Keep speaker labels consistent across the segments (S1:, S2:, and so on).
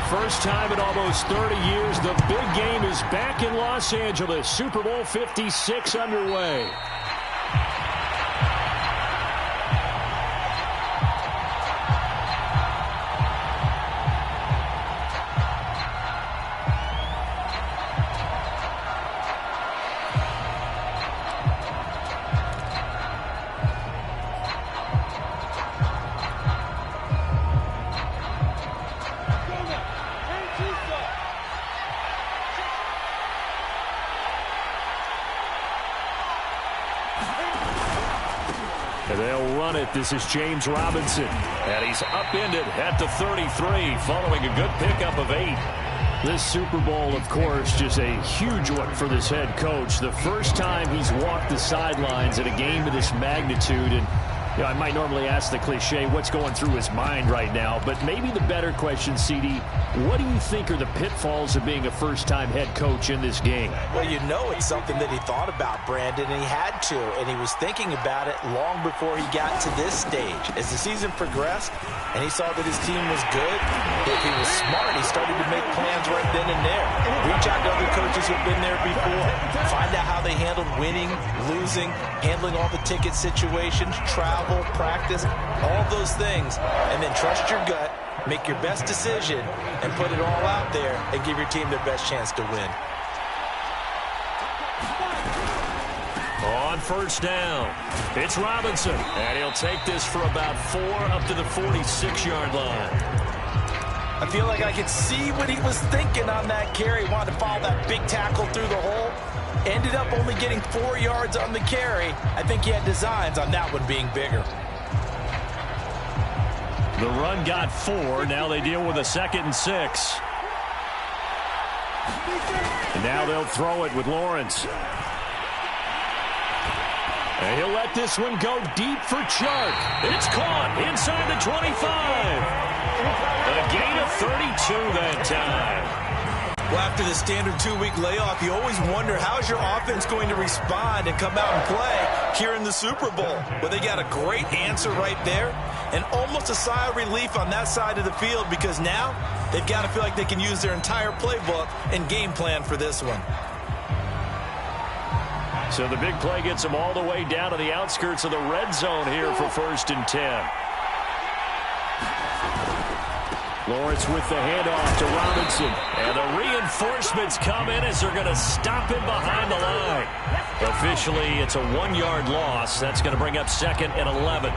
S1: first time in almost 30 years, the big game is back in Los Angeles. Super Bowl 56 underway. And they'll run it. This is James Robinson. And he's upended at the 33 following a good pickup of 8. This Super Bowl, of course, just a huge one for this head coach. The first time he's walked the sidelines at a game of this magnitude. And you know, I might normally ask the cliche, what's going through his mind right now? But maybe the better question, CD, what do you think are the pitfalls of being a first-time head coach in this game?
S2: Well, you know it's something that he thought about, Brandon, and he had to. And he was thinking about it long before he got to this stage. As the season progressed and he saw that his team was good, if he was smart, he started to make plans right then and there. Reach out to other coaches who've been there before. Find out how they handled winning, losing, handling all the ticket situations, travel, practice, all those things. And then trust your gut, make your best decision, and put it all out there and give your team their best chance to win.
S1: On first down, it's Robinson, and he'll take this for about 4 up to the 46-yard line.
S2: I feel like I could see what he was thinking on that carry. Wanted to follow that big tackle through the hole. Ended up only getting 4 yards on the carry. I think he had designs on that one being bigger.
S1: The run got 4. Now they deal with a 2nd and 6. And now they'll throw it with Lawrence. And he'll let this one go deep for Chark. It's caught inside the 25. A gain of 32 that time.
S2: Well, after the standard 2-week layoff, you always wonder how's your offense going to respond and come out and play here in the Super Bowl. Well, they got a great answer right there and almost a sigh of relief on that side of the field because now they've got to feel like they can use their entire playbook and game plan for this one.
S1: So the big play gets them all the way down to the outskirts of the red zone here for 1st and 10. Lawrence with the handoff to Robinson. And the reinforcements come in as they're going to stop him behind the line. Officially, it's a 1-yard loss. That's going to bring up 2nd and 11.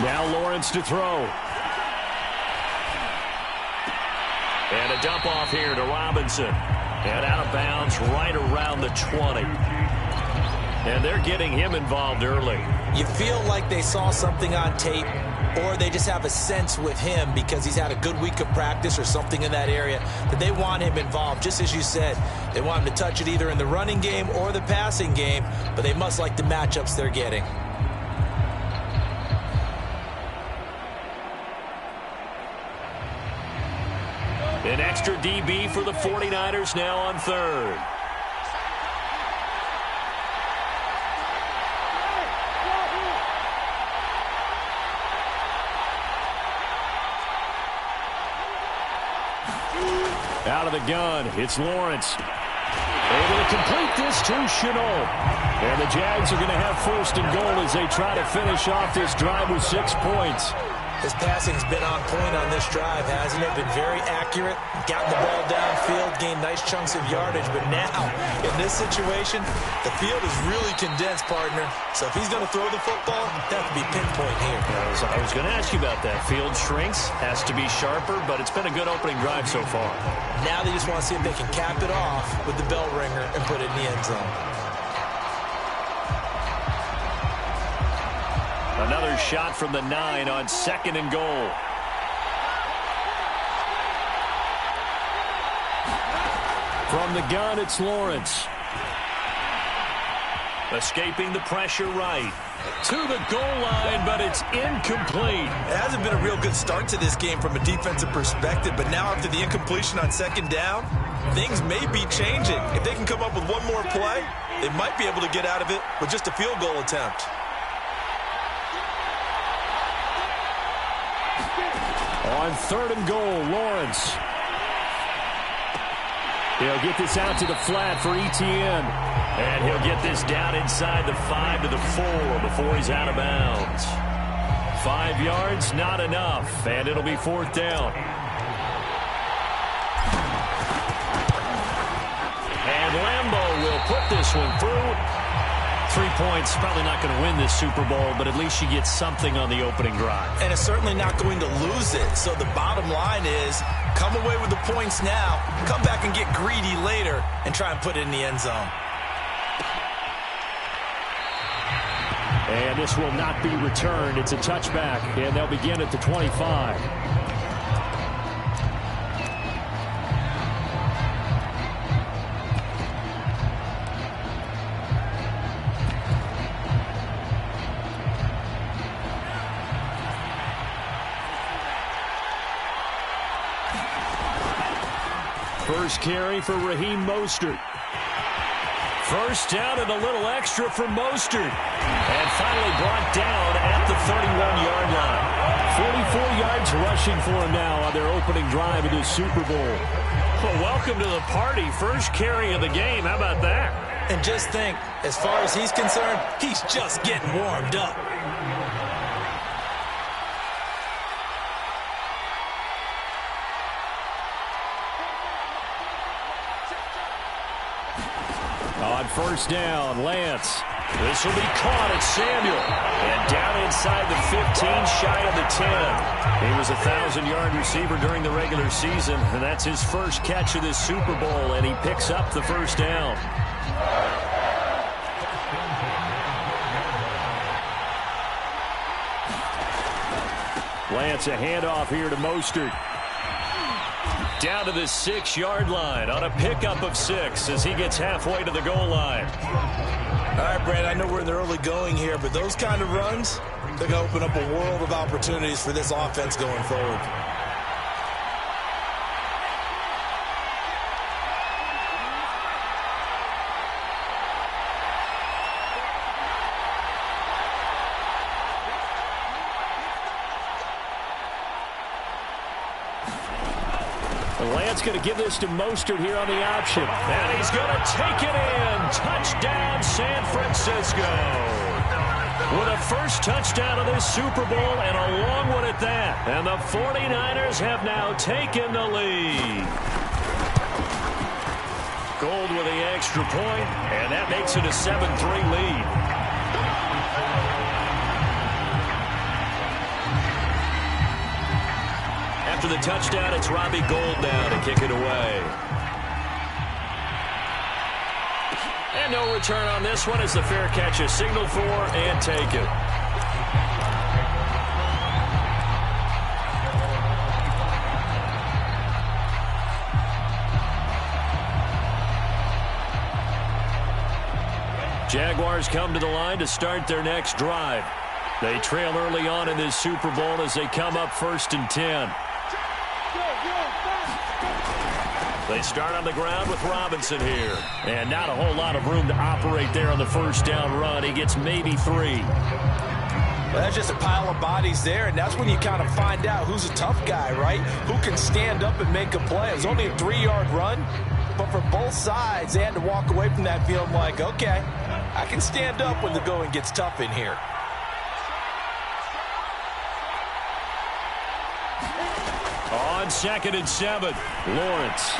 S1: Now Lawrence to throw. And a dump off here to Robinson. And out of bounds right around the 20. And they're getting him involved early.
S2: You feel like they saw something on tape or they just have a sense with him because he's had a good week of practice or something in that area that they want him involved. Just as you said, they want him to touch it either in the running game or the passing game, but they must like the matchups they're getting.
S1: An extra DB for the 49ers now on 3rd. Out of the gun, it's Lawrence. Able to complete this to Shenault. And the Jags are going to have 1st and goal as they try to finish off this drive with 6 points.
S2: His passing's been on point on this drive, hasn't it? Been very accurate, gotten the ball downfield, gained nice chunks of yardage. But now, in this situation, the field is really condensed, partner. So if he's going to throw the football, that could be pinpoint here.
S1: I was going to ask you about that. Field shrinks, has to be sharper, but it's been a good opening drive so far.
S2: Now they just want to see if they can cap it off with the bell ringer and put it in the end zone.
S1: Another shot from the 9 on 2nd and goal. From the gun, it's Lawrence. Escaping the pressure right. To the goal line, but it's incomplete.
S2: It hasn't been a real good start to this game from a defensive perspective, but now after the incompletion on second down, things may be changing. If they can come up with one more play, they might be able to get out of it with just a field goal attempt.
S1: On 3rd and goal, Lawrence. He'll get this out to the flat for Etienne. And he'll get this down inside the 5 to the 4 before he's out of bounds. 5 yards, not enough, and it'll be 4th down. And Lambeau will put this one through. 3 points, probably not going to win this Super Bowl, but at least she gets something on the opening drive.
S2: And it's certainly not going to lose it. So the bottom line is, come away with the points now, come back and get greedy later, and try and put it in the end zone.
S1: And this will not be returned. It's a touchback, and they'll begin at the 25. First carry for Raheem Mostert. First down and a little extra for Mostert. And finally brought down at the 31-yard line. 44 yards rushing for him now on their opening drive in the Super Bowl. Well, welcome to the party. First carry of the game. How about that?
S2: And just think, as far as he's concerned, he's just getting warmed up.
S1: On first down, Lance. This will be caught at Samuel. And down inside the 15, shy of the 10. He was a 1,000-yard receiver during the regular season, and that's his first catch of this Super Bowl, and he picks up the first down. Lance, a handoff here to Mostert. Down to the 6-yard line on a pickup of 6 as he gets halfway to the goal line.
S2: All right, Brad, I know we're in the early going here, but those kind of runs, they're going to open up a world of opportunities for this offense going forward.
S1: Lance going to give this to Mostert here on the option. And he's going to take it in. Touchdown, San Francisco. With a first touchdown of this Super Bowl and a long one at that. And the 49ers have now taken the lead. Gold with the extra point, and that makes it a 7-3 lead. After the touchdown, it's Robbie Gould now to kick it away. And no return on this one as the fair catch is signaled for and taken. Jaguars come to the line to start their next drive. They trail early on in this Super Bowl as they come up 1st and 10. They start on the ground with Robinson here. And not a whole lot of room to operate there on the first down run. He gets maybe 3.
S2: Well, that's just a pile of bodies there, and that's when you kind of find out who's a tough guy, right? Who can stand up and make a play. It was only a 3-yard run, but for both sides, they had to walk away from that feeling like, okay, I can stand up when the going gets tough in here.
S1: On 2nd and 7, Lawrence.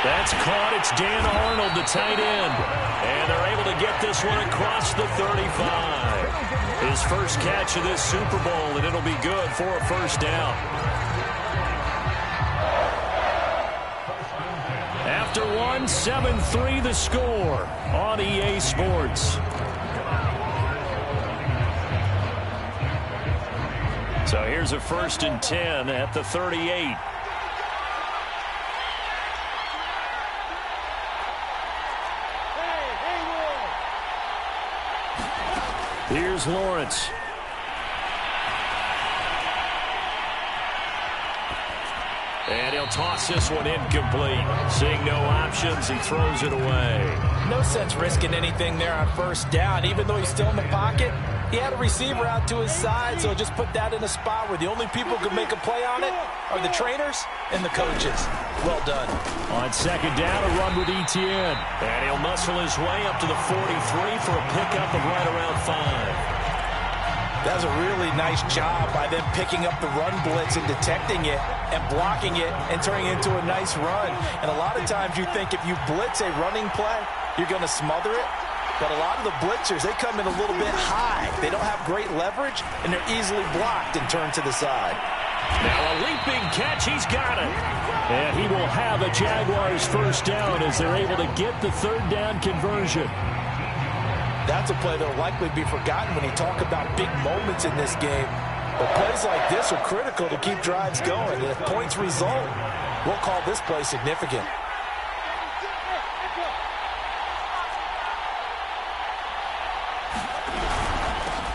S1: That's caught. It's Dan Arnold, the tight end. And they're able to get this one across the 35. His first catch of this Super Bowl, and it'll be good for a first down. After one, 7-3 the score on EA Sports. So here's a 1st and 10 at the 38. Here's Lawrence. And he'll toss this one incomplete. Seeing no options, he throws it away.
S2: No sense risking anything there on first down. Even though he's still in the pocket, he had a receiver out to his side, so just put that in a spot where the only people who can make a play on it are the trainers and the coaches. Well done.
S1: On second down, a run with Etienne. And he'll muscle his way up to the 43 for a pickup of right around 5.
S2: That was a really nice job by them picking up the run blitz and detecting it and blocking it and turning it into a nice run. And a lot of times you think if you blitz a running play, you're going to smother it. But a lot of the blitzers, they come in a little bit high. They don't have great leverage, and they're easily blocked and turned to the side.
S1: Now a leaping catch. He's got it. And he will have a Jaguars first down as they're able to get the third down conversion.
S2: That's a play that will likely be forgotten when you talk about big moments in this game. But plays like this are critical to keep drives going. And if points result, we'll call this play significant.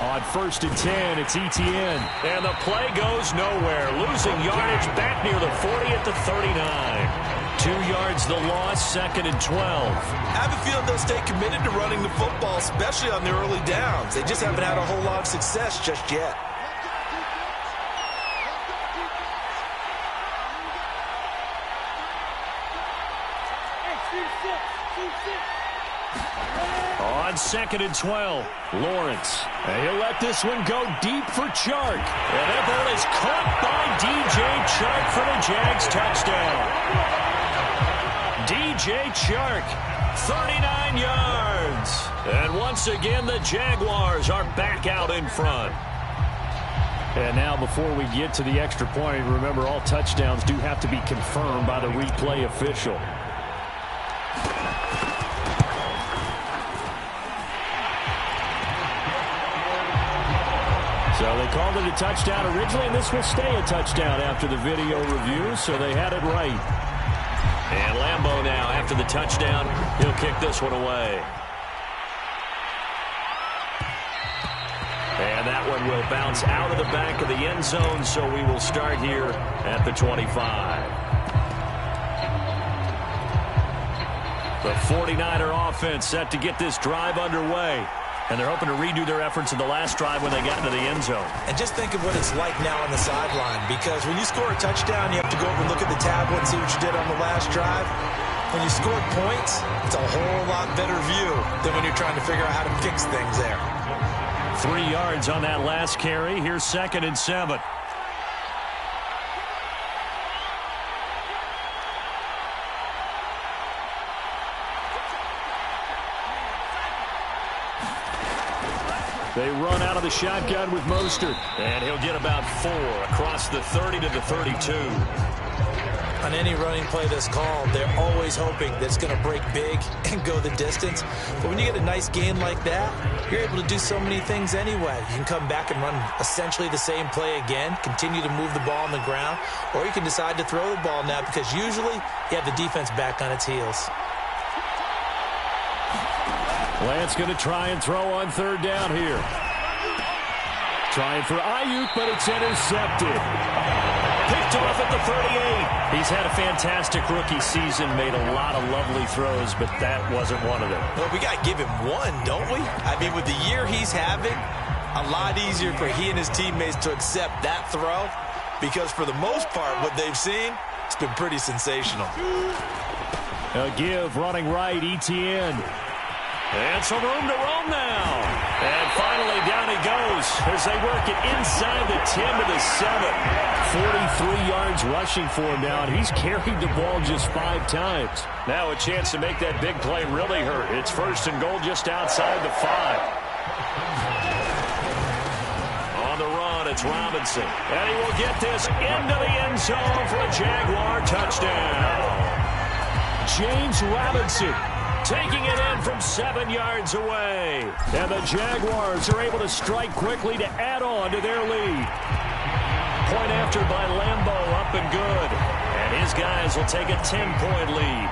S1: On 1st and 10, it's Etienne. And the play goes nowhere. Losing yardage back near the 40 at the 39. 2 yards the loss, 2nd and 12.
S2: I have a feeling they'll stay committed to running the football, especially on their early downs. They just haven't had a whole lot of success just yet.
S1: On 2nd and 12, Lawrence. And he'll let this one go deep for Chark. And that ball is caught by DJ Chark for the Jags touchdown. DJ Chark, 39 yards. And once again, the Jaguars are back out in front. And now before we get to the extra point, remember all touchdowns do have to be confirmed by the replay official. So they called it a touchdown originally, and this will stay a touchdown after the video review, so they had it right. And Lambeau now, after the touchdown, he'll kick this one away. And that one will bounce out of the back of the end zone, so we will start here at the 25. The 49er offense set to get this drive underway. And they're hoping to redo their efforts in the last drive when they got into the end zone.
S2: And just think of what it's like now on the sideline, because when you score a touchdown, you have to go over and look at the tablet and see what you did on the last drive. When you scored points, it's a whole lot better view than when you're trying to figure out how to fix things there.
S1: 3 yards on that last carry. Here's 2nd and 7. They run out of the shotgun with Mostert. And he'll get about 4 across the 30 to the 32.
S2: On any running play that's called, they're always hoping that it's going to break big and go the distance. But when you get a nice gain like that, you're able to do so many things anyway. You can come back and run essentially the same play again, continue to move the ball on the ground, or you can decide to throw the ball now because usually you have the defense back on its heels.
S1: Lance going to try and throw on 3rd down here. Trying for Ayuk, but it's intercepted. Picked off at the 38. He's had a fantastic rookie season, made a lot of lovely throws, but that wasn't one of them.
S2: Well, we got to give him one, don't we? I mean, with the year he's having, a lot easier for he and his teammates to accept that throw because for the most part, what they've seen, it's been pretty sensational.
S1: A give running right, Etienne. And some room to roam now. And finally down he goes as they work it inside the 10 to the 7. 43 yards rushing for him now, and he's carried the ball just 5 times. Now a chance to make that big play really hurt. It's 1st and goal just outside the 5. On the run, it's Robinson. And he will get this into the end zone for a Jaguar touchdown. James Robinson taking it in from 7 yards away. And the Jaguars are able to strike quickly to add on to their lead. Point after by Lambeau, up and good. And his guys will take a 10-point lead.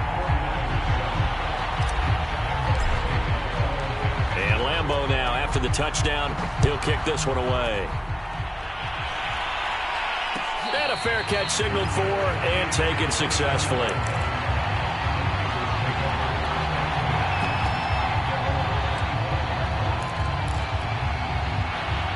S1: And Lambeau elbow now after the touchdown. He'll kick this one away. And a fair catch signaled for and taken successfully.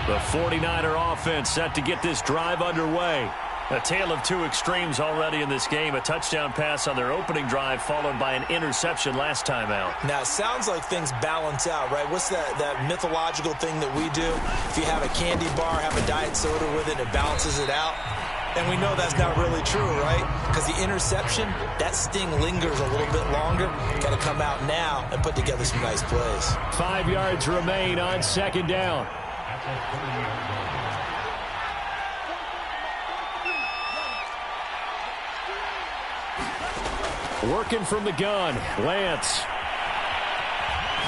S1: The 49er offense set to get this drive underway. A tale of two extremes already in this game. A touchdown pass on their opening drive followed by an interception last time out.
S2: Now, it sounds like things balance out, right? What's that mythological thing that we do? If you have a candy bar, have a diet soda with it, it balances it out. And we know that's not really true, right? Because the interception, that sting lingers a little bit longer. Got to come out now and put together some nice plays.
S1: 5 yards remain on second down. Working from the gun, Lance.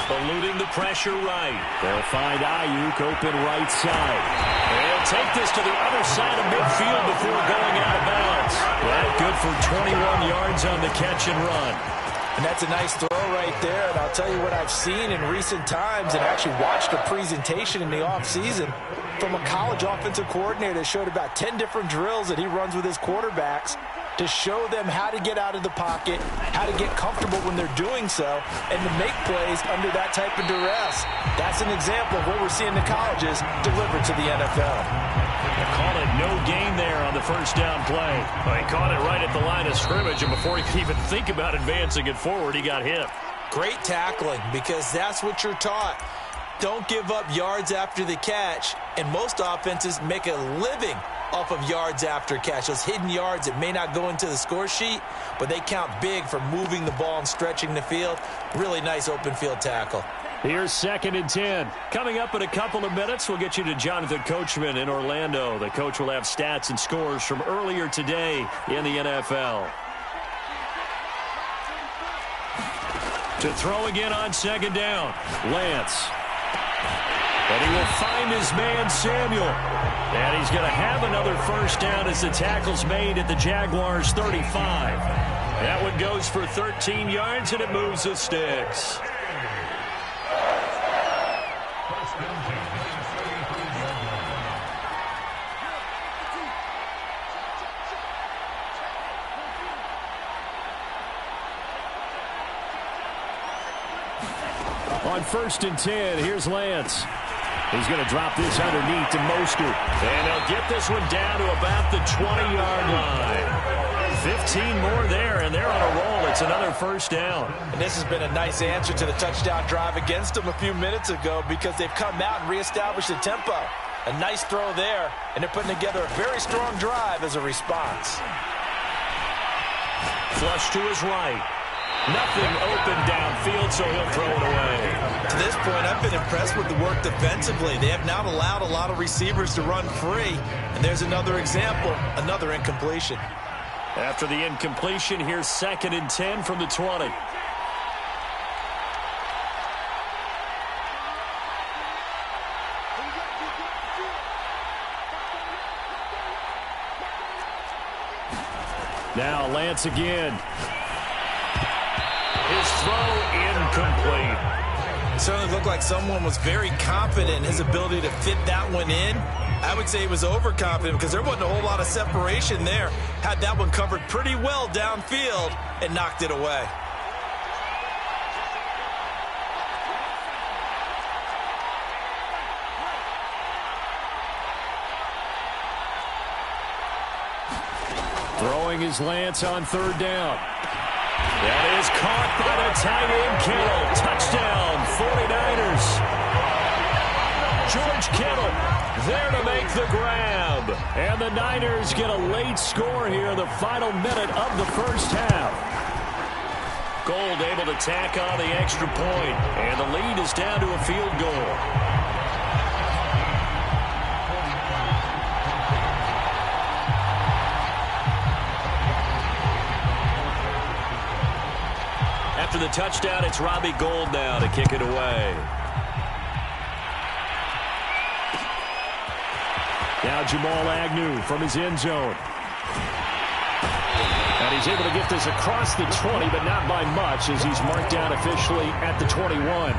S1: Eluding the pressure right. They'll find Ayuk open right side. They'll take this to the other side of midfield before going out of bounds. That good for 21 yards on the catch and run.
S2: And that's a nice throw right there. And I'll tell you what I've seen in recent times and actually watched a presentation in the offseason from a college offensive coordinator that showed about 10 different drills that he runs with his quarterbacks to show them how to get out of the pocket, how to get comfortable when they're doing so, and to make plays under that type of duress. That's an example of what we're seeing the colleges deliver to the NFL.
S1: They call it no gain there on the first down play. Well, he caught it right at the line of scrimmage, and before he could even think about advancing it forward, he got hit.
S2: Great tackling, because that's what you're taught. Don't give up yards after the catch, and most offenses make a living off of yards after catch. Those hidden yards that may not go into the score sheet, but they count big for moving the ball and stretching the field. Really nice open field tackle.
S1: Here's 2nd and 10. Coming up in a couple of minutes, we'll get you to Jonathan Coachman in Orlando. The coach will have stats and scores from earlier today in the NFL. To throw again on 2nd down, Lance. And he will find his man, Samuel. And he's going to have another first down as the tackle's made at the Jaguars' 35. That one goes for 13 yards, and it moves the sticks. On 1st and 10, here's Lance. He's going to drop this underneath to Mostert. And they'll get this one down to about the 20-yard line. 15 more there, and they're on a roll. It's another first down.
S2: And this has been a nice answer to the touchdown drive against them a few minutes ago because they've come out and reestablished the tempo. A nice throw there, and they're putting together a very strong drive as a response.
S1: Flush to his right. Nothing open downfield, so he'll throw it away.
S2: To this point, I've been impressed with the work defensively. They have not allowed a lot of receivers to run free. And there's another example, another incompletion.
S1: After the incompletion, here's 2nd and 10 from the 20. Now Lance again. His throw incomplete.
S2: It certainly looked like someone was very confident in his ability to fit that one in. I would say he was overconfident because there wasn't a whole lot of separation there. Had that one covered pretty well downfield and knocked it away.
S1: Throwing his Lance on 3rd down. That is caught by the tight end, Kittle. Touchdown, 49ers. George Kittle there to make the grab. And the Niners get a late score here in the final minute of the first half. Gold able to tack on the extra point, and the lead is down to a field goal. After the touchdown, it's Robbie Gould now to kick it away. Now Jamal Agnew from his end zone. And he's able to get this across the 20, but not by much as he's marked down officially at the 21.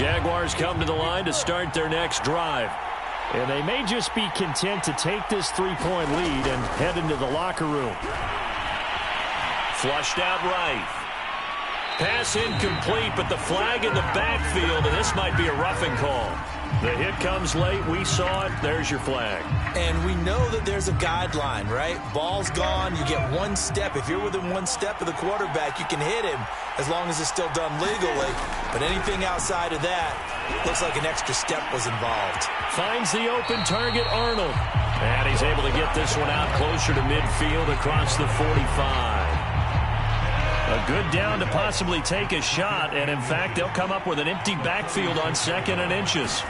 S1: Jaguars come to the line to start their next drive.
S3: And they may just be content to take this 3-point lead and head into the locker room.
S1: Flushed out right. Pass incomplete, but the flag in the backfield, and this might be a roughing call. The hit comes late. We saw it. There's your flag.
S2: And we know that there's a guideline, right? Ball's gone. You get one step. If you're within one step of the quarterback, you can hit him as long as it's still done legally. But anything outside of that, looks like an extra step was involved.
S1: Finds the open target, Arnold. And he's able to get this one out closer to midfield across the 45. A good down to possibly take a shot, and in fact, they'll come up with an empty backfield on 2nd and inches.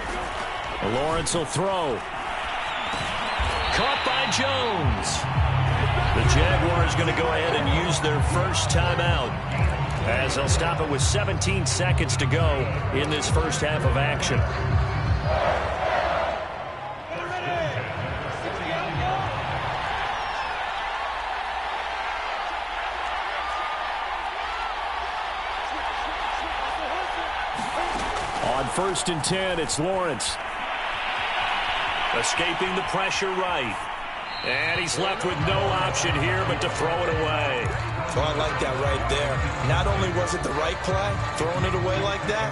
S1: Lawrence will throw. Caught by Jones. The Jaguars going to go ahead and use their first timeout, as they'll stop it with 17 seconds to go in this first half of action. On 1st and 10, it's Lawrence. Escaping the pressure right. And he's left with no option here but to throw it away.
S2: Oh, I like that right there. Not only was it the right play, throwing it away like that,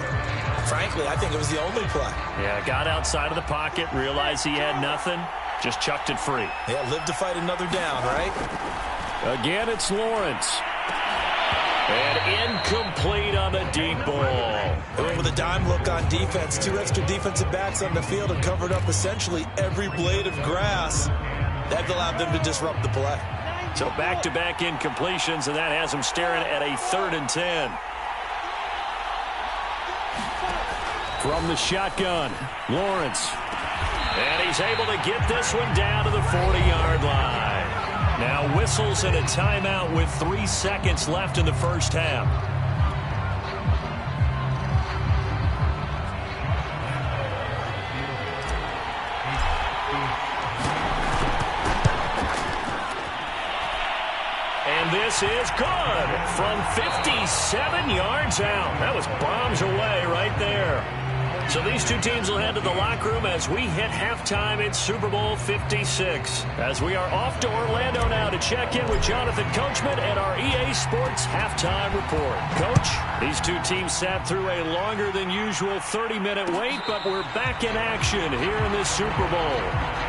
S2: frankly, I think it was the only play.
S1: Yeah, got outside of the pocket, realized he had nothing, just chucked it free.
S2: Yeah, live to fight another down, right?
S1: Again, it's Lawrence. And incomplete on the deep ball.
S2: They went with a dime look on defense. 2 extra defensive backs on the field and covered up essentially every blade of grass. That allowed them to disrupt the play.
S1: So back-to-back incompletions, and that has them staring at a 3rd and 10. From the shotgun, Lawrence. And he's able to get this one down to the 40-yard line. Now whistles and a timeout with 3 seconds left in the first half. And this is good from 57 yards out. That was bombs away right there. So these two teams will head to the locker room as we hit halftime in Super Bowl 56. As we are off to Orlando now to check in with Jonathan Coachman and our EA Sports Halftime Report. Coach, these two teams sat through a longer than usual 30-minute wait, but we're back in action here in this Super Bowl.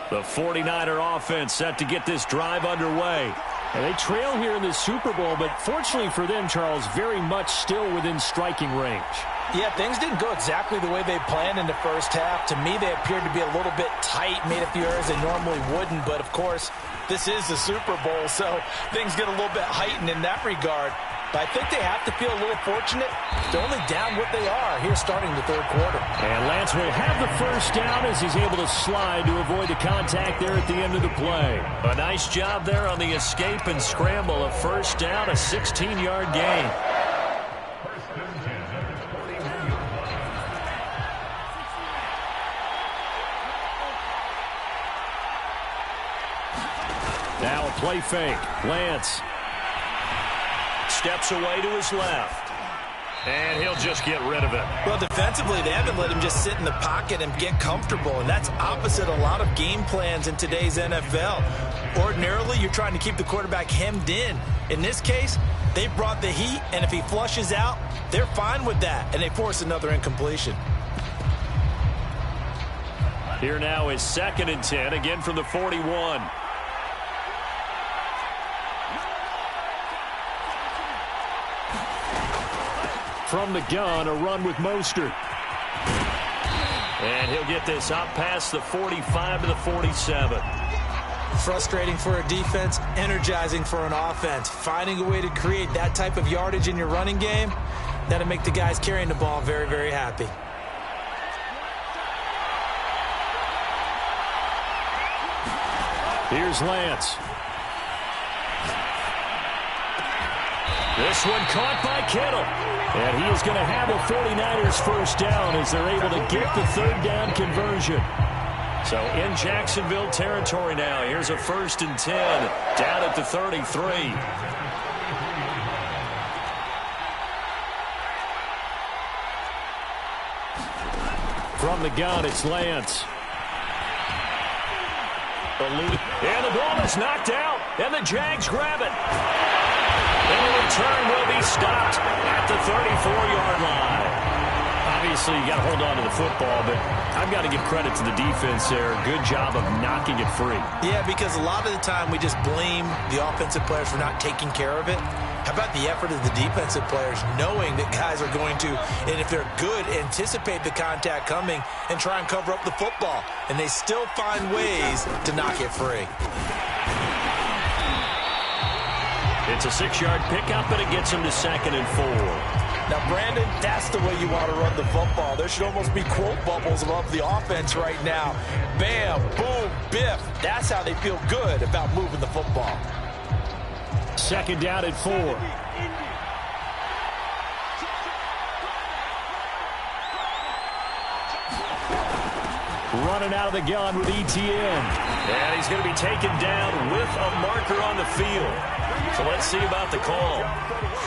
S1: The 49er offense set to get this drive underway.
S3: And they trail here in the Super Bowl, but fortunately for them, Charles, very much still within striking range.
S4: Yeah, things didn't go exactly the way they planned in the first half. To me, they appeared to be a little bit tight, made a few errors they normally wouldn't. But, of course, this is the Super Bowl, so things get a little bit heightened in that regard. But I think they have to feel a little fortunate. They're only down what they are here starting the 3rd quarter.
S3: And Lance will have the first down as he's able to slide to avoid the contact there at the end of the play.
S1: A nice job there on the escape and scramble. A first down, a 16-yard gain.
S3: Now a play fake. Lance
S1: steps away to his left. And he'll just get rid of it.
S2: Well, defensively, they haven't let him just sit in the pocket and get comfortable, and that's opposite a lot of game plans in today's NFL. Ordinarily, you're trying to keep the quarterback hemmed in. In this case, they brought the heat, and if he flushes out, they're fine with that, and they force another incompletion.
S1: Here now is 2nd and 10, again from the 41.
S3: From the gun, a run with Mostert.
S1: And he'll get this out past the 45 to the 47.
S2: Frustrating for a defense, energizing for an offense. Finding a way to create that type of yardage in your running game, that'll make the guys carrying the ball very, very happy.
S3: Here's Lance.
S1: This one caught by Kittle. And he is going to have a 49ers first down as they're able to get the third down conversion. So in Jacksonville territory now. Here's a 1st and 10 down at the 33. From the gun, it's Lance. And the ball is knocked out, and the Jags grab it. And the return will be stopped at the 34-yard line. Obviously, you got to hold on to the football, but I've got to give credit to the defense there. Good job of knocking it free.
S4: Yeah, because a lot of the time we just blame the offensive players for not taking care of it. How about the effort of the defensive players knowing that guys are going to, and if they're good, anticipate the contact coming and try and cover up the football. And they still find ways to knock it free.
S1: It's a 6-yard pickup, and it gets him to 2nd and 4.
S4: Now, Brandon, that's the way you want to run the football. There should almost be quote bubbles above the offense right now. Bam, boom, biff. That's how they feel good about moving the football.
S1: 2nd down at 4. Running out of the gun with ETN. And he's going to be taken down with a marker on the field. So let's see about the call.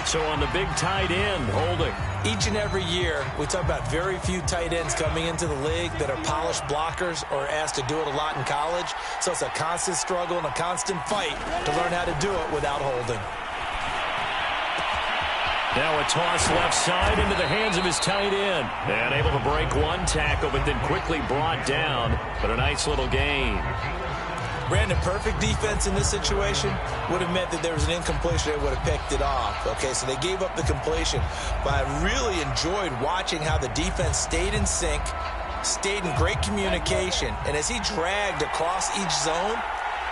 S1: So on the big tight end, holding.
S4: Each and every year, we talk about very few tight ends coming into the league that are polished blockers or asked to do it a lot in college. So it's a constant struggle and a constant fight to learn how to do it without holding.
S1: Now a toss left side into the hands of his tight end. And able to break one tackle, but then quickly brought down. But a nice little gain.
S4: Brandon, perfect defense in this situation would have meant that there was an incompletion. They would have picked it off. Okay, so they gave up the completion. But I really enjoyed watching how the defense stayed in sync, stayed in great communication. And as he dragged across each zone,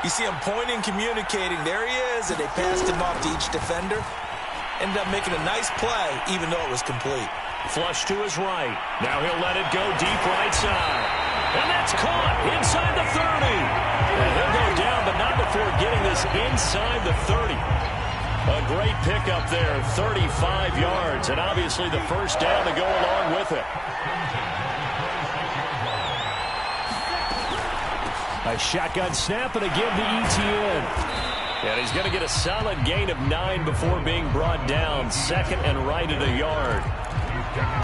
S4: you see him pointing, communicating. There he is, and they passed him off to each defender. Ended up making a nice play, even though it was complete.
S1: Flush to his right. Now he'll let it go deep right side. And that's caught inside the 30. And he'll go down, but not before getting this inside the 30. A great pickup there, 35 yards. And obviously the first down to go along with it. A shotgun snap and a give to ETN. And he's going to get a solid gain of 9 before being brought down. 2nd and right at a yard.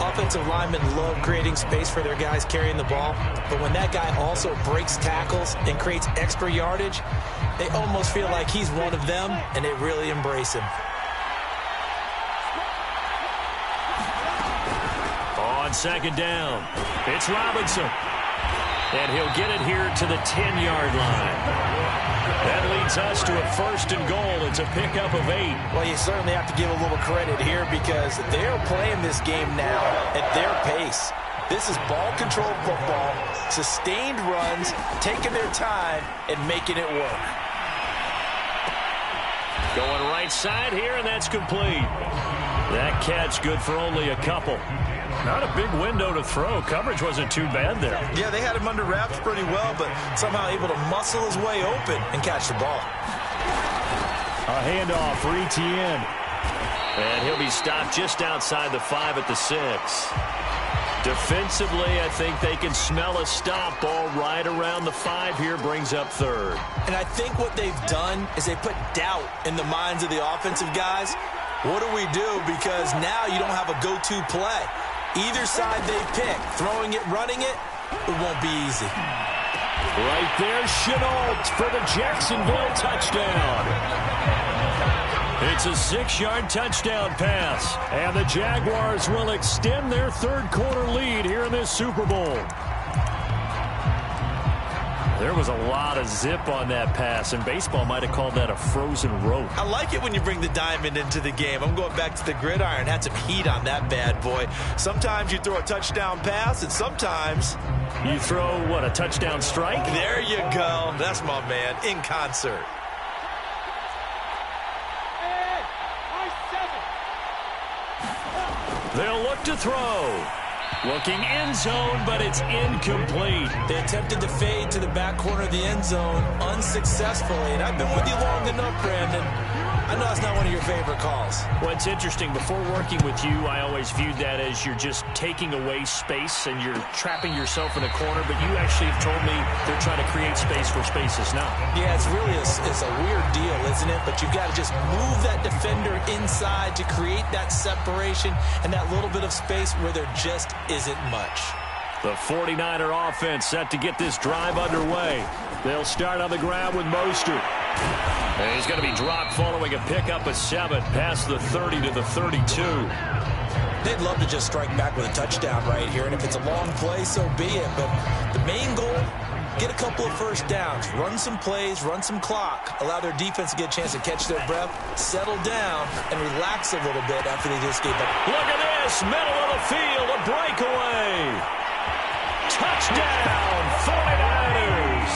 S4: Offensive linemen love creating space for their guys carrying the ball. But when that guy also breaks tackles and creates extra yardage, they almost feel like he's one of them, and they really embrace him.
S1: On 2nd down, it's Robinson. And he'll get it here to the 10-yard line. That leads us to a 1st and goal. It's a pickup of 8.
S4: Well, you certainly have to give a little credit here because they're playing this game now at their pace. This is ball control football, sustained runs, taking their time, and making it work.
S1: Going right side here, and that's complete. That catch good for only a couple. Not a big window to throw. Coverage wasn't too bad there.
S4: Yeah, they had him under wraps pretty well, but somehow able to muscle his way open and catch the ball.
S1: A handoff for ETN. And he'll be stopped just outside the 5 at the 6. Defensively, I think they can smell a stop. Ball right around the 5 here, brings up 3rd.
S4: And I think what they've done is they put doubt in the minds of the offensive guys. What do we do? Because now you don't have a go-to play. Either side they pick, throwing it, running it, it won't be easy.
S1: Right there, Chenault for the Jacksonville touchdown. It's a 6-yard touchdown pass. And the Jaguars will extend their third-quarter lead here in this Super Bowl. There was a lot of zip on that pass, and baseball might have called that a frozen rope.
S4: I like it when you bring the diamond into the game. I'm going back to the gridiron. Had some heat on that bad boy. Sometimes you throw a touchdown pass, and sometimes
S1: you throw, what, a touchdown strike?
S4: There you go. That's my man, in concert.
S1: They'll look to throw. Looking end zone, but it's incomplete.
S4: They attempted to fade to the back corner of the end zone unsuccessfully. And I've been with you long enough, Brandon. I know that's not one of your favorite calls.
S3: Well, it's interesting. Before working with you, I always viewed that as you're just taking away space and you're trapping yourself in a corner. But you actually have told me they're trying to create space where space is not.
S4: Yeah, it's really it's a weird deal, isn't it? But you've got to just move that defender inside to create that separation and that little bit of space where there just isn't much.
S1: The 49er offense set to get this drive underway. They'll start on the ground with Mostert. And he's going to be dropped following a pickup of 7 past the 30 to the 32.
S4: They'd love to just strike back with a touchdown right here, and if it's a long play, so be it. But the main goal, get a couple of first downs, run some plays, run some clock, allow their defense to get a chance to catch their breath, settle down, and relax a little bit after they just gave up.
S1: Look at this, middle of the field, a breakaway. Touchdown, 49ers.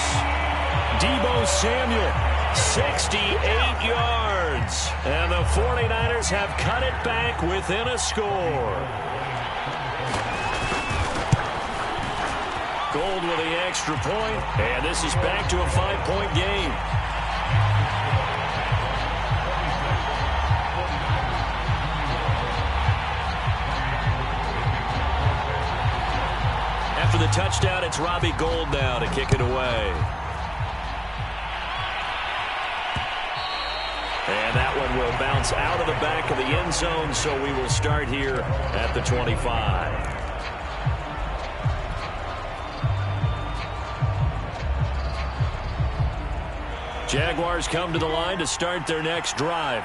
S1: Deebo Samuel, 68 yards. And the 49ers have cut it back within a score. Gold with the extra point, and this is back to a 5-point game. After the touchdown, it's Robbie Gould now to kick it away. And that one will bounce out of the back of the end zone, so we will start here at the 25. Jaguars come to the line to start their next drive.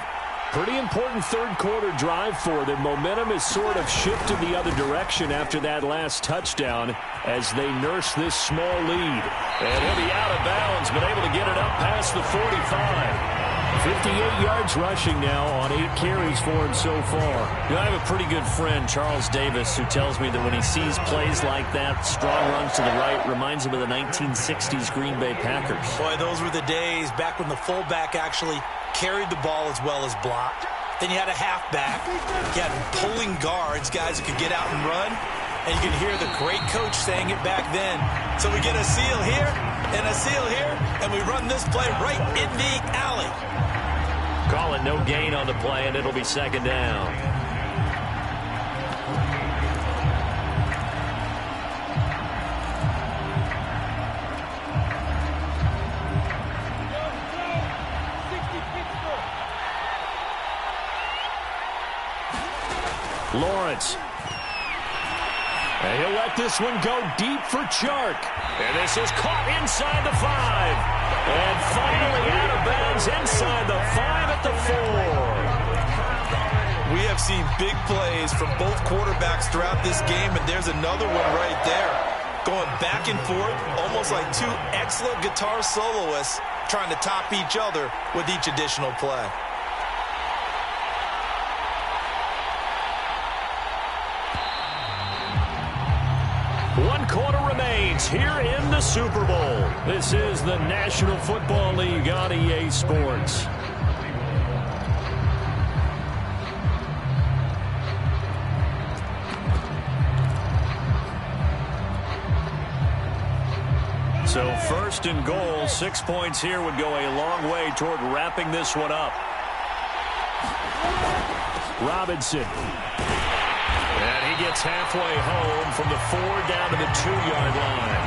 S1: Pretty important third-quarter drive for them. Momentum has sort of shifted the other direction after that last touchdown as they nurse this small lead. And he'll be out of bounds, but able to get it up past the 45. 58 yards rushing now on 8 carries for him so far. You know, I have a pretty good friend, Charles Davis, who tells me that when he sees plays like that, strong runs to the right, reminds him of the 1960s Green Bay Packers.
S4: Boy, those were the days back when the fullback actually carried the ball as well as blocked. Then you had a halfback. You had pulling guards, guys who could get out and run. And you can hear the great coach saying it back then. So we get a seal here and a seal here, and we run this play right in the alley.
S1: Call it no gain on the play, and it'll be second down. Lawrence. And he'll let this one go deep for Chark. And this is caught inside the 5. And finally out of bounds inside the 5 at the 4.
S5: We have seen big plays from both quarterbacks throughout this game, and there's another one right there. Going back and forth, almost like two excellent guitar soloists trying to top each other with each additional play.
S1: One quarter remains here in the Super Bowl. This is the National Football League on EA Sports. So first and goal, 6 points here would go a long way toward wrapping this one up. Robinson. And he gets halfway home from the 4 down to the 2-yard line.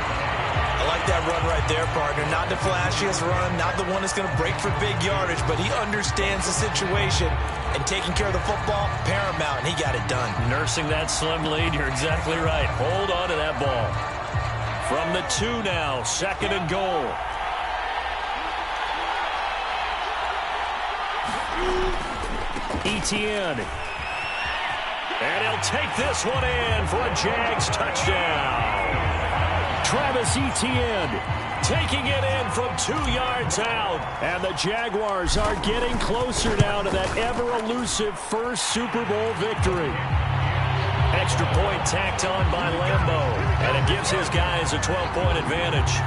S4: I like that run right there, partner. Not the flashiest run, not the one that's going to break for big yardage, but he understands the situation, and taking care of the football, paramount, and he got it done.
S1: Nursing that slim lead, you're exactly right. Hold on to that ball. From the 2 now, second and goal. Etienne. And he'll take this one in for a Jags touchdown. Travis Etienne taking it in from 2 yards out. And the Jaguars are getting closer now to that ever-elusive first Super Bowl victory. Extra point tacked on by Lambeau. And it gives his guys a 12-point advantage.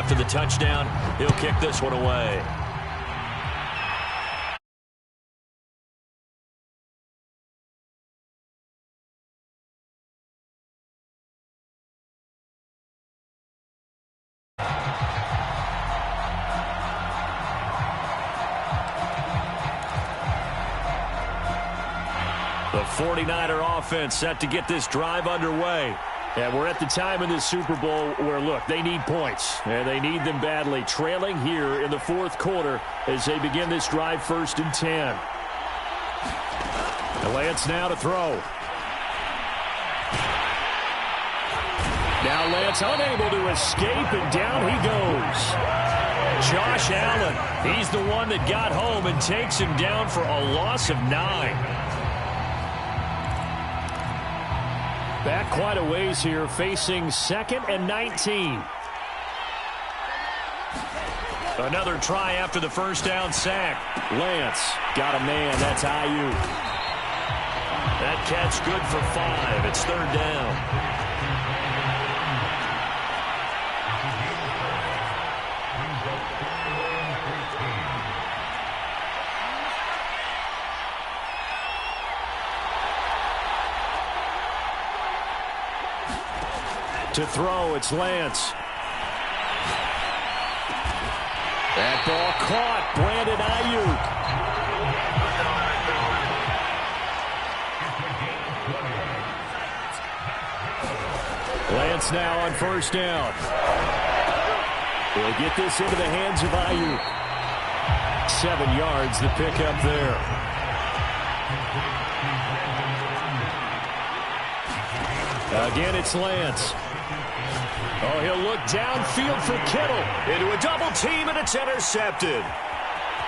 S1: After the touchdown, he'll kick this one away. The 49er offense set to get this drive underway. And we're at the time in this Super Bowl where, look, they need points. And they need them badly. Trailing here in the fourth quarter as they begin this drive 1st and 10. Lance now to throw. Now Lance unable to escape, and down he goes. Josh Allen, he's the one that got home and takes him down for a loss of 9. Back quite a ways here, facing 2nd and 19. Another try after the first down sack. Lance got a man. That's Ayuk. That catch good for 5. It's 3rd down. To throw, it's Lance. That ball caught. Brandon Ayuk. Lance now on 1st down. We'll get this into the hands of Ayuk. 7 yards, the pickup there. Again, it's Lance. Oh, he'll look downfield for Kittle. Into a double team, and it's intercepted.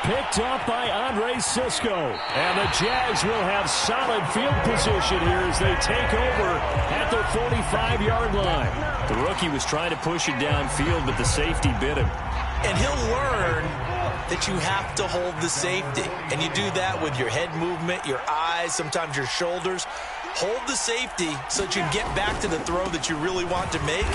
S1: Picked up by Andre Sisco. And the Jags will have solid field position here as they take over at their 45-yard line. The rookie was trying to push it downfield, but the safety bit him.
S2: And he'll learn that you have to hold the safety. And you do that with your head movement, your eyes, sometimes your shoulders. Hold the safety so that you can get back to the throw that you really want to make.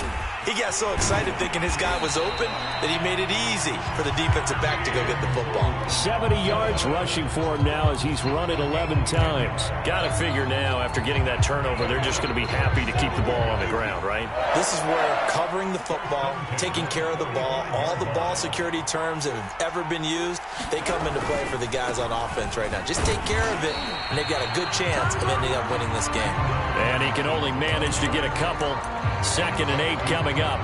S2: He got so excited thinking his guy was open that he made it easy for the defensive back to go get the football.
S1: 70 yards rushing for him now as he's run it 11 times.
S3: Got to figure now, after getting that turnover, they're just going to be happy to keep the ball on the ground, right?
S2: This is where covering the football, taking care of the ball, all the ball security terms that have ever been used, they come into play for the guys on offense right now. Just take care of it, and they've got a good chance of ending up winning this game.
S1: And he can only manage to get a couple. 2nd and 8 coming up.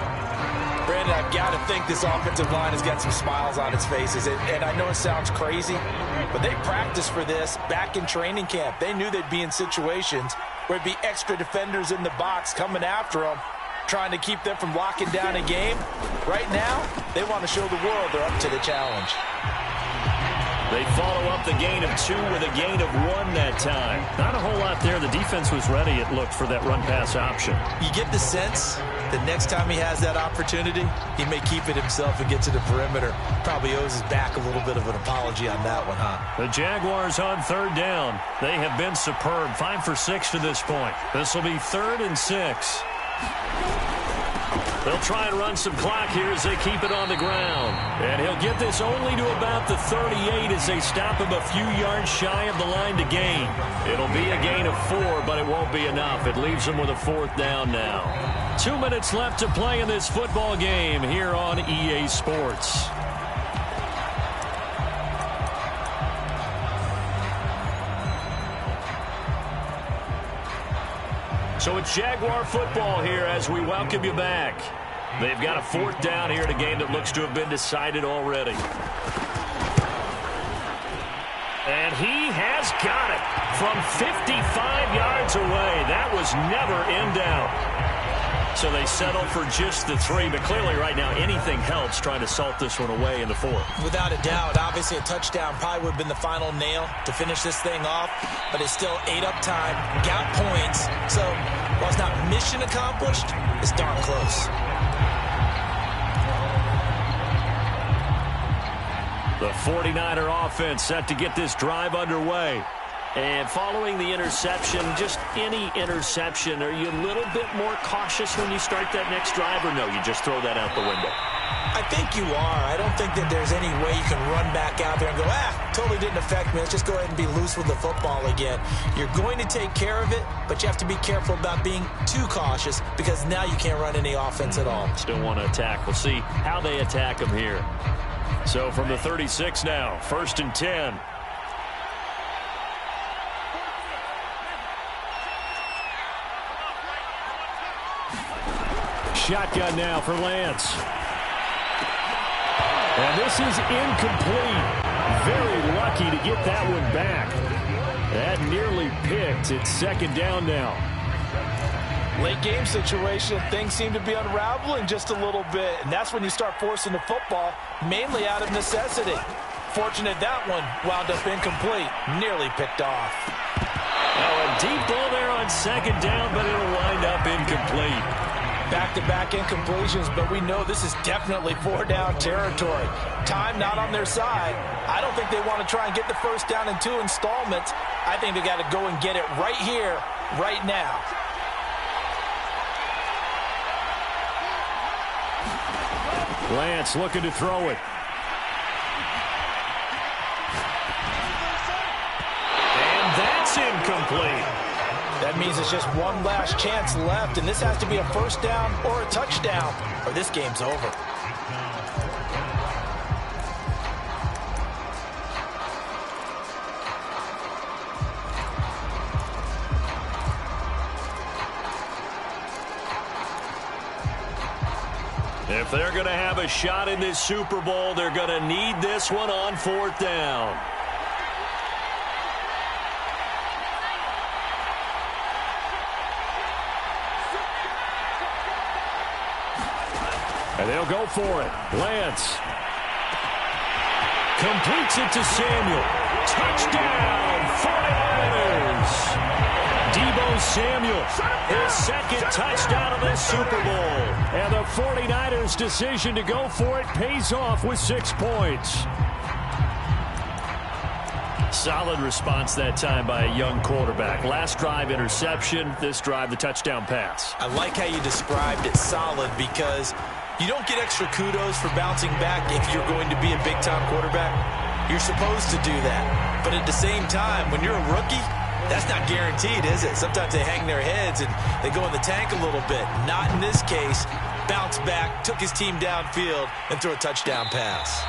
S2: Brandon, I've got to think this offensive line has got some smiles on its faces. And I know it sounds crazy, but they practiced for this back in training camp. They knew they'd be in situations where it'd be extra defenders in the box coming after them, trying to keep them from locking down a game. Right now, they want to show the world they're up to the challenge.
S3: They follow up the gain of 2 with a gain of 1 that time. Not a whole lot there. The defense was ready, it looked, for that run-pass option.
S2: You get the sense that next time he has that opportunity, he may keep it himself and get to the perimeter. Probably owes his back a little bit of an apology on that one, huh?
S3: The Jaguars on 3rd down. They have been superb. 5 for 6 to this point. This will be 3rd and 6. They'll try and run some clock here as they keep it on the ground. And he'll get this only to about the 38 as they stop him a few yards shy of the line to gain. It'll be a gain of 4, but it won't be enough. It leaves them with a 4th down now. 2 minutes left to play in this football game here on EA Sports. So it's Jaguar football here as we welcome you back. They've got a 4th down here in a game that looks to have been decided already. And he has got it from 55 yards away. That was never in doubt. So they settle for just the 3, but clearly right now anything helps trying to salt this one away in the 4th.
S2: Without a doubt, obviously a touchdown probably would have been the final nail to finish this thing off, but it's still 8 up time, got points, so while it's not mission accomplished, it's darn close.
S1: The 49er offense set to get this drive underway.
S3: And following the interception, just any interception, are you a little bit more cautious when you start that next drive, or no, you just throw that out the window?
S2: I think you are. I don't think that there's any way you can run back out there and go, totally didn't affect me. Let's just go ahead and be loose with the football again. You're going to take care of it, but you have to be careful about being too cautious because now you can't run any offense at all.
S3: Still want to attack. We'll see how they attack them here.
S1: So from the 36 now, 1st and 10. shotgun now for Lance. And this is incomplete. Very lucky to get that one back. That nearly picked. It's second down now.
S4: Late game situation, things seem to be unraveling just a little bit, and that's when you start forcing the football, mainly out of necessity. Fortunate that one wound up incomplete, nearly picked off.
S3: Oh, a deep ball there on second down, but it'll wind up incomplete.
S4: Back-to-back incompletions, but we know this is definitely four-down territory. Time not on their side. I don't think they want to try and get the first down in 2 installments. I think they got to go and get it right here, right now.
S1: Lance looking to throw it.
S3: And that's incomplete.
S4: That means it's just one last chance left, and this has to be a first down or a touchdown, or this game's over.
S3: If they're going to have a shot in this Super Bowl, they're going to need this one on 4th down.
S1: And they'll go for it. Lance completes it to Samuel. Touchdown, 49ers. Deebo Samuel, his second touchdown of this Super Bowl. And the 49ers' decision to go for it pays off with 6 points.
S3: Solid response that time by a young quarterback. Last drive, interception. This drive, the touchdown pass.
S5: I like how you described it solid because you don't get extra kudos for bouncing back if you're going to be a big-time quarterback. You're supposed to do that. But at the same time, when you're a rookie, that's not guaranteed, is it? Sometimes they hang their heads and they go in the tank a little bit. Not in this case. Bounce back, took his team downfield, and threw a touchdown pass.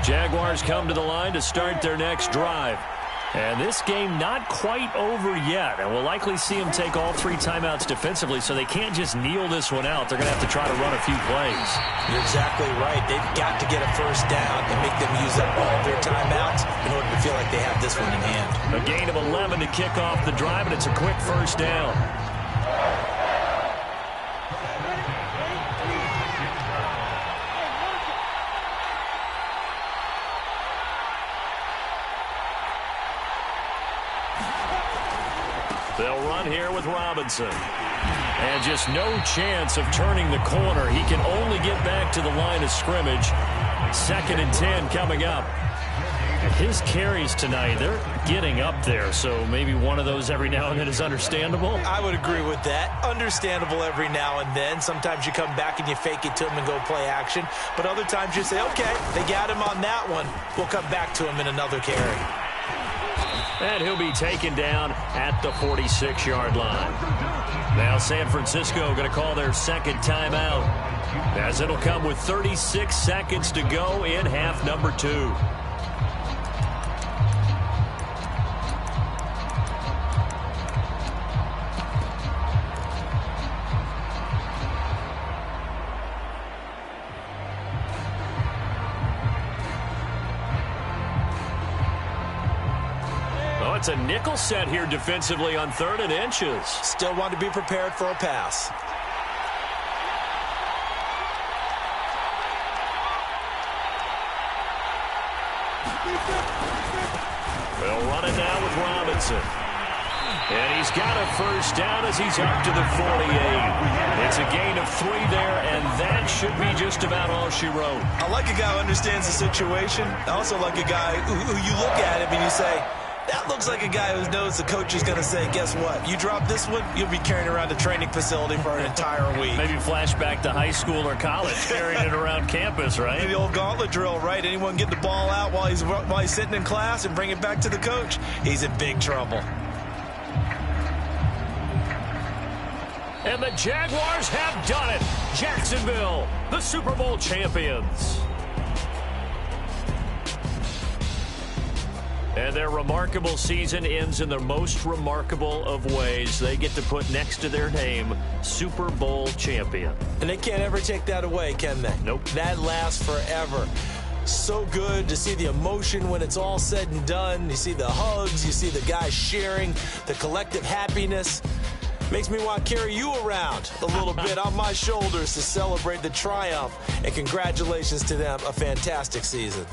S3: Jaguars come to the line to start their next drive. And this game not quite over yet. And we'll likely see them take all 3 timeouts defensively, so they can't just kneel this one out. They're going to have to try to run a few plays.
S5: You're exactly right. They've got to get a first down and make them use up all their timeouts in order to feel like they have this one in hand.
S3: A gain of 11 to kick off the drive, and it's a quick first down. They'll run here with Robinson. And just no chance of turning the corner. He can only get back to the line of scrimmage. 2nd and 10 coming up. His carries tonight, they're getting up there. So maybe one of those every now and then is understandable.
S5: I would agree with that. Understandable every now and then. Sometimes you come back and you fake it to him and go play action. But other times you say, okay, they got him on that one. We'll come back to him in another carry.
S3: And he'll be taken down at the 46-yard line. Now San Francisco going to call their second timeout, as it'll come with 36 seconds to go in half number 2. It's a nickel set here defensively on 3rd and inches.
S5: Still want to be prepared for a pass.
S3: They'll run it now with Robinson. And he's got a first down as he's up to the 48. It's a gain of 3 there, and that should be just about all she wrote.
S5: I like a guy who understands the situation. I also like a guy who you look at him and you say, that looks like a guy who knows the coach is going to say, guess what? You drop this one, you'll be carrying around a training facility for an entire week.
S3: Maybe flashback to high school or college, carrying it around campus, right?
S5: The old gauntlet drill, right? Anyone get the ball out while he's sitting in class and bring it back to the coach? He's in big trouble.
S3: And the Jaguars have done it. Jacksonville, the Super Bowl champions. And their remarkable season ends in the most remarkable of ways. They get to put next to their name, Super Bowl champion.
S2: And they can't ever take that away, can they?
S3: Nope.
S2: That lasts forever. So good to see the emotion when it's all said and done. You see the hugs, you see the guys sharing, the collective happiness. Makes me want to carry you around a little bit on my shoulders to celebrate the triumph. And congratulations to them, a fantastic season.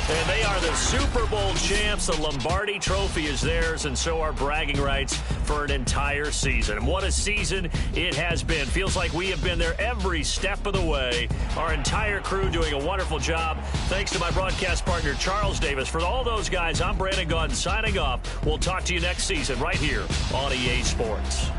S3: And they are the Super Bowl champs. The Lombardi Trophy is theirs, and so are bragging rights for an entire season. And what a season it has been. Feels like we have been there every step of the way. Our entire crew doing a wonderful job. Thanks to my broadcast partner, Charles Davis. For all those guys, I'm Brandon Gaudin signing off. We'll talk to you next season right here on EA Sports.